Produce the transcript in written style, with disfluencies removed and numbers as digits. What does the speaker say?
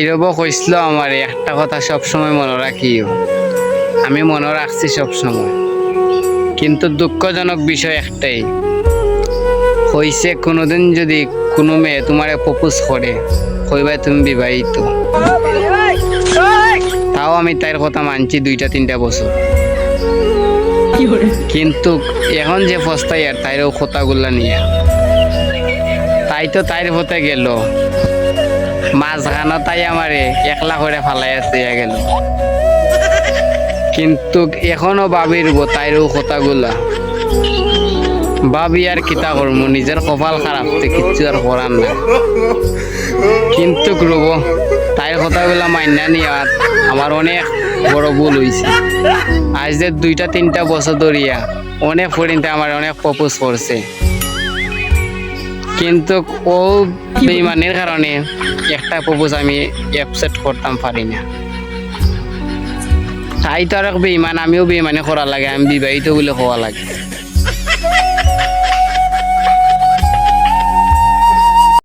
এইরব কইছিল আমার একটা কথা সবসময় মনে রাখিও, আমি মনে রাখছি সবসময়। কিন্তু দুঃখজনক বিষয় একটাই হইছে, কোনোদিন যদি কোনো মেয়ে তোমার প্রপোজ করে কইবাই তুমি বিবাহিত, তাও আমি তার কথা মানছি 2-3 বছর। কিন্তু এখন যে ফস্তাই আর তাইরও কথাগুলা নিয়ে, তাই তো তাইর হতে গেল মাঝখানো, তাই আমারে একলা করে ফালাইয়া চইয়া গেল। কিন্তু এখনো ভাবির তাইরও কথাগুলা ভাবি আর কিতা করবো, নিজের কপাল খারাপ তো কিচ্ছু আর করার না। কিন্তু রব তাইর কথাগুলা মাইনা নেওয়ার আমার অনেক বড় ভুল হয়েছে। আজ যে 2-3 বছর ধরিয়া অনেক ফরিনতে আমার অনেক প্রপোজ করছে, কিন্তু ও বেইমানের কারণে একটা প্রপোজ আমি অ্যাকসেপ্ট করতাম পারি না। তাই তো আর বেইমান, আমিও বেইমানে করা লাগে, আমি বিবাহিত বলে হওয়া লাগে।